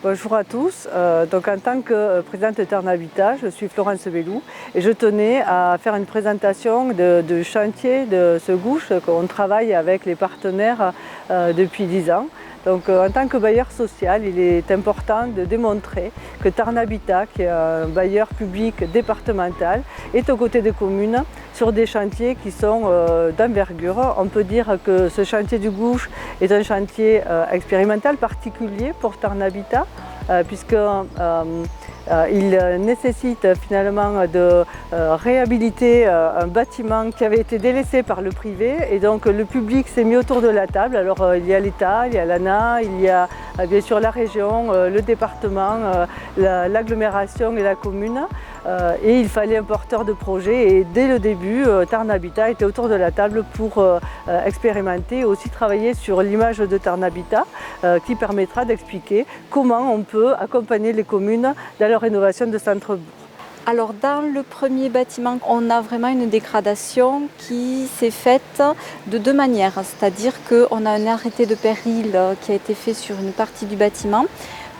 Bonjour à tous. Donc en tant que présidente de Tarn-Habitat, je suis Florence Bellou et je tenais à faire une présentation de chantier de ce gouche qu'on travaille avec les partenaires depuis 10 ans. Donc en tant que bailleur social, il est important de démontrer que Tarn-Habitat, qui est un bailleur public départemental, est aux côtés des communes sur des chantiers qui sont d'envergure. On peut dire que ce chantier du gouche est un chantier expérimental particulier pour Tarn-Habitat, puisqu'il nécessite finalement de réhabiliter un bâtiment qui avait été délaissé par le privé, et donc le public s'est mis autour de la table. Alors il y a l'État, il y a l'ANA, il y a bien sûr la région, le département, l'agglomération et la commune, et il fallait un porteur de projet, et dès le début Tarn-Habitat était autour de la table pour expérimenter et aussi travailler sur l'image de Tarn-Habitat qui permettra d'expliquer comment on peut accompagner les communes dans leur rénovation de centre-bourg. Alors dans le premier bâtiment, on a vraiment une dégradation qui s'est faite de deux manières. C'est-à-dire qu'on a un arrêté de péril qui a été fait sur une partie du bâtiment.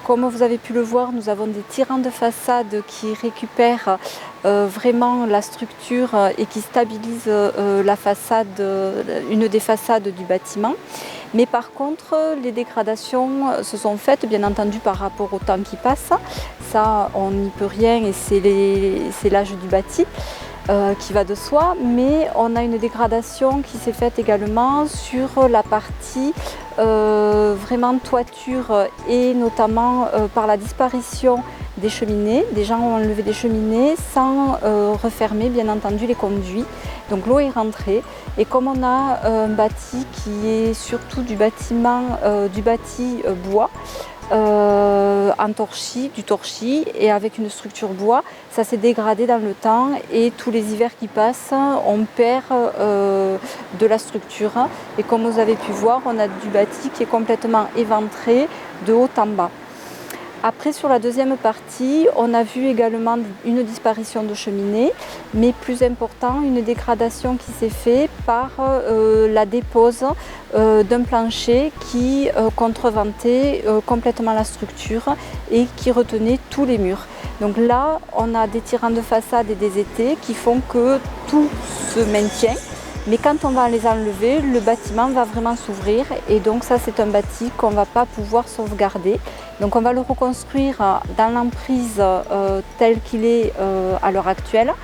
Comme vous avez pu le voir, nous avons des tirants de façade qui récupèrent vraiment la structure et qui stabilisent la façade, une des façades du bâtiment. Mais par contre, les dégradations se sont faites, bien entendu, par rapport au temps qui passe. Ça, on n'y peut rien et c'est l'âge du bâti qui va de soi. Mais on a une dégradation qui s'est faite également sur la partie vraiment toiture, et notamment par la disparition des cheminées. Des gens ont enlevé des cheminées sans refermer, bien entendu, les conduits. Donc l'eau est rentrée, et comme on a un bâti qui est surtout du bâti bois, en torchis, du torchis, et avec une structure bois, ça s'est dégradé dans le temps, et tous les hivers qui passent, on perd de la structure. Et comme vous avez pu voir, on a du bâti qui est complètement éventré de haut en bas. Après, sur la deuxième partie, on a vu également une disparition de cheminée, mais plus important, une dégradation qui s'est faite par la dépose d'un plancher qui contreventait complètement la structure et qui retenait tous les murs. Donc là, on a des tirants de façade et des étais qui font que tout se maintient. Mais quand on va les enlever, le bâtiment va vraiment s'ouvrir, et donc ça, c'est un bâti qu'on ne va pas pouvoir sauvegarder. Donc on va le reconstruire dans l'emprise tel qu'il est à l'heure actuelle,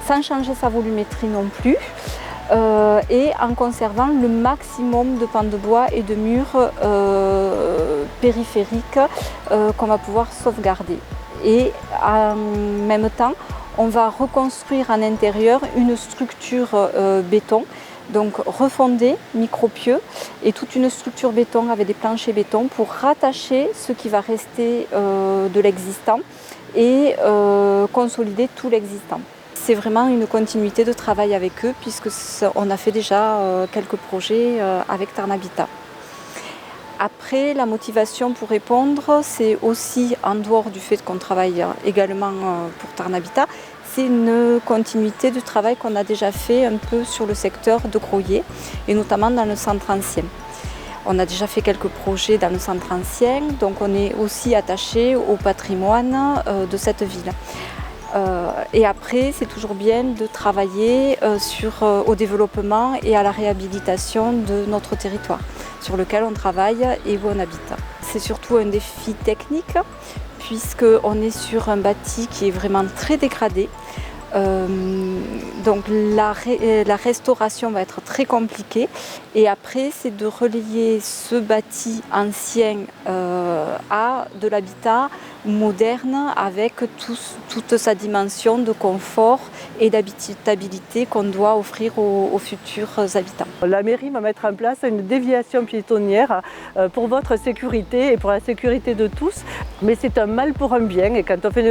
sans changer sa volumétrie non plus, et en conservant le maximum de pans de bois et de murs périphériques qu'on va pouvoir sauvegarder. Et en même temps, on va reconstruire en intérieur une structure béton, donc refondée, micropieux, et toute une structure béton avec des planchers béton pour rattacher ce qui va rester de l'existant et consolider tout l'existant. C'est vraiment une continuité de travail avec eux, puisqu'on a fait déjà quelques projets avec Tarn-Habitat. Après, la motivation pour répondre, c'est aussi, en dehors du fait qu'on travaille également pour Tarn-Habitat, c'est une continuité du travail qu'on a déjà fait un peu sur le secteur de Groyer, et notamment dans le centre ancien. On a déjà fait quelques projets dans le centre ancien, donc on est aussi attaché au patrimoine de cette ville. Et après, c'est toujours bien de travailler au développement et à la réhabilitation de notre territoire sur lequel on travaille et où on habite. C'est surtout un défi technique, puisqu'on est sur un bâti qui est vraiment très dégradé. Donc la restauration va être très compliquée, et après c'est de relier ce bâti ancien à de l'habitat moderne avec toute sa dimension de confort et d'habitabilité qu'on doit offrir aux futurs habitants. La mairie va mettre en place une déviation piétonnière pour votre sécurité et pour la sécurité de tous, mais c'est un mal pour un bien, et quand on fait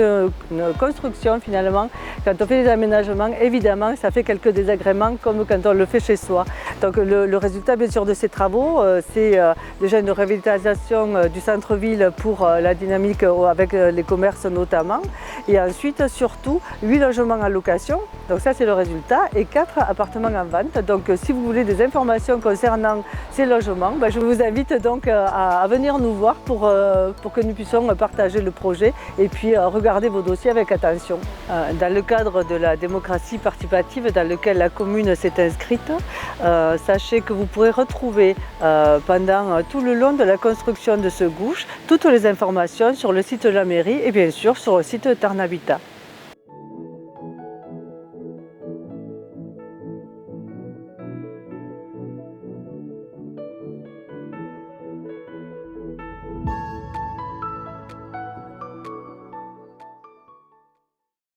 une construction finalement, quand on fait des aménagements, évidemment ça fait quelques désagréments comme quand on le fait chez soi. Donc le résultat bien sûr de ces travaux, c'est déjà une révitalisation du centre-ville pour la dynamique avec avec les commerces notamment. Et ensuite, surtout, 8 logements en location, donc ça c'est le résultat, et 4 appartements en vente. Donc si vous voulez des informations concernant ces logements, je vous invite donc à venir nous voir pour que nous puissions partager le projet et puis regarder vos dossiers avec attention. Dans le cadre de la démocratie participative dans lequel la commune s'est inscrite, sachez que vous pourrez retrouver pendant tout le long de la construction de ce gouche toutes les informations sur le site de la mairie et bien sûr sur le site Tarn Habitat.